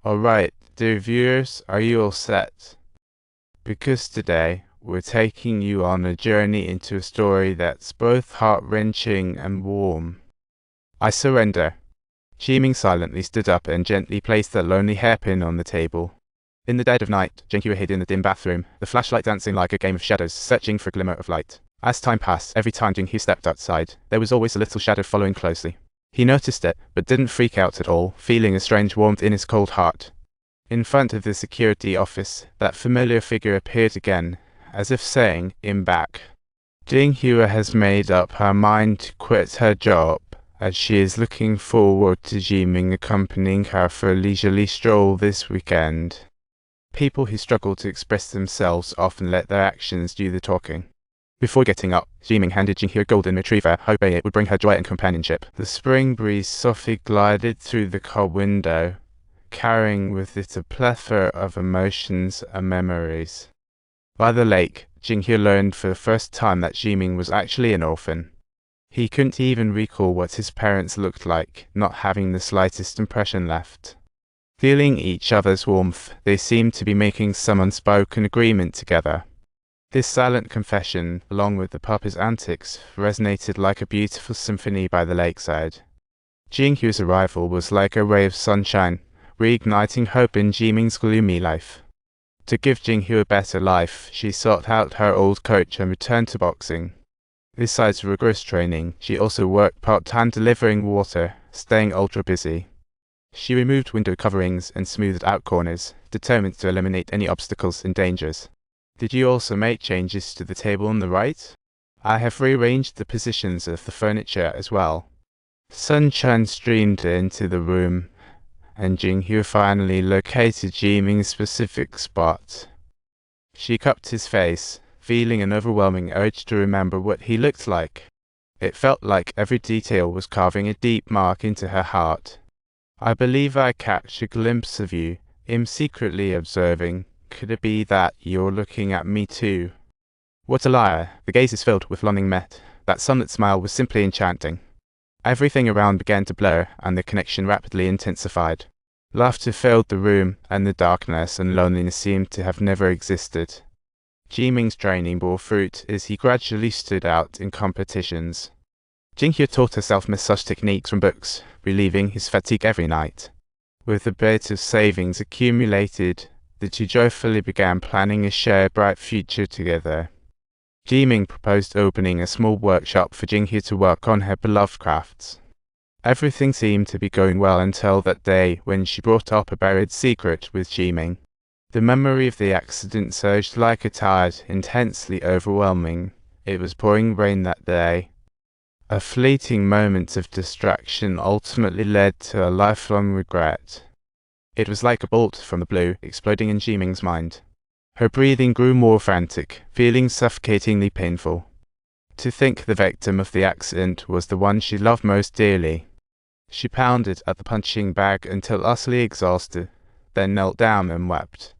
Alright, dear viewers, are you all set? Because today, we're taking you on a journey into a story that's both heart-wrenching and warm. I surrender. Jiming silently stood up and gently placed the lonely hairpin on the table. In the dead of night, Jinhyo hid in the dim bathroom, the flashlight dancing like a game of shadows, searching for a glimmer of light. As time passed, every time Jinhyo stepped outside, there was always a little shadow following closely. He noticed it, but didn't freak out at all, feeling a strange warmth in his cold heart. In front of the security office, that familiar figure appeared again, as if saying, "I'm back." Jinhyo has made up her mind to quit her job, as she is looking forward to Jiming accompanying her for a leisurely stroll this weekend. People who struggle to express themselves often let their actions do the talking. Before getting up, Jiming handed Jinhyo a golden retriever, hoping it would bring her joy and companionship. The spring breeze softly glided through the car window, carrying with it a plethora of emotions and memories. By the lake, Jinhyo learned for the first time that Jiming was actually an orphan. He couldn't even recall what his parents looked like, not having the slightest impression left. Feeling each other's warmth, they seemed to be making some unspoken agreement together. This silent confession, along with the puppy's antics, resonated like a beautiful symphony by the lakeside. Jinhyo's arrival was like a ray of sunshine, reigniting hope in Jiming's gloomy life. To give Jinhyo a better life, she sought out her old coach and returned to boxing. Besides rigorous training, she also worked part-time delivering water, staying ultra busy. She removed window coverings and smoothed out corners, determined to eliminate any obstacles and dangers. Did you also make changes to the table on the right? I have rearranged the positions of the furniture as well. Sunshine streamed into the room, and Jinhyo finally located Jiming's specific spot. She cupped his face, feeling an overwhelming urge to remember what he looked like. It felt like every detail was carving a deep mark into her heart. I believe I catch a glimpse of you, him secretly observing. Could it be that you're looking at me too? What a liar. The gaze is filled with longing met. That sunlit smile was simply enchanting. Everything around began to blur, and the connection rapidly intensified. Laughter filled the room, and the darkness and loneliness seemed to have never existed. Jiming's training bore fruit as he gradually stood out in competitions. Jinhyo taught herself massage techniques from books, relieving his fatigue every night. With a bit of savings accumulated, the two joyfully began planning a shared bright future together. Jiming proposed opening a small workshop for Jinhyo to work on her beloved crafts. Everything seemed to be going well until that day when she brought up a buried secret with Jiming. The memory of the accident surged like a tide, intensely overwhelming. It was pouring rain that day. A fleeting moment of distraction ultimately led to a lifelong regret. It was like a bolt from the blue, exploding in Jiming's mind. Her breathing grew more frantic, feeling suffocatingly painful. To think the victim of the accident was the one she loved most dearly. She pounded at the punching bag until utterly exhausted, then knelt down and wept.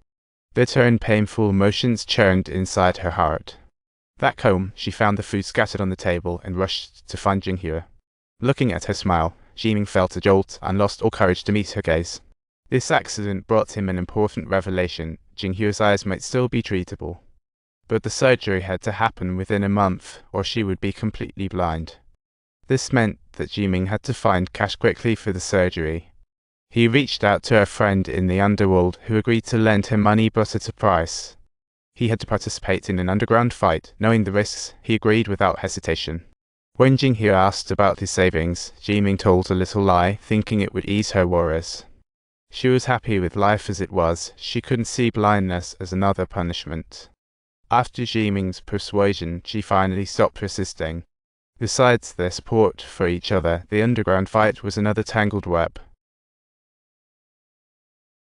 Bitter and painful emotions churned inside her heart. Back home, she found the food scattered on the table and rushed to find Jinhyo. Looking at her smile, Jiming felt a jolt and lost all courage to meet her gaze. This accident brought him an important revelation. Jinhyo's eyes might still be treatable, but the surgery had to happen within a month, or she would be completely blind. This meant that Jiming had to find cash quickly for the surgery. He reached out to a friend in the underworld who agreed to lend him money but at a price. He had to participate in an underground fight. Knowing the risks, he agreed without hesitation. When Jinhyo asked about his savings, Jiming told a little lie, thinking it would ease her worries. She was happy with life as it was. She couldn't see blindness as another punishment. After Jiming's persuasion, she finally stopped persisting. Besides their support for each other, the underground fight was another tangled web.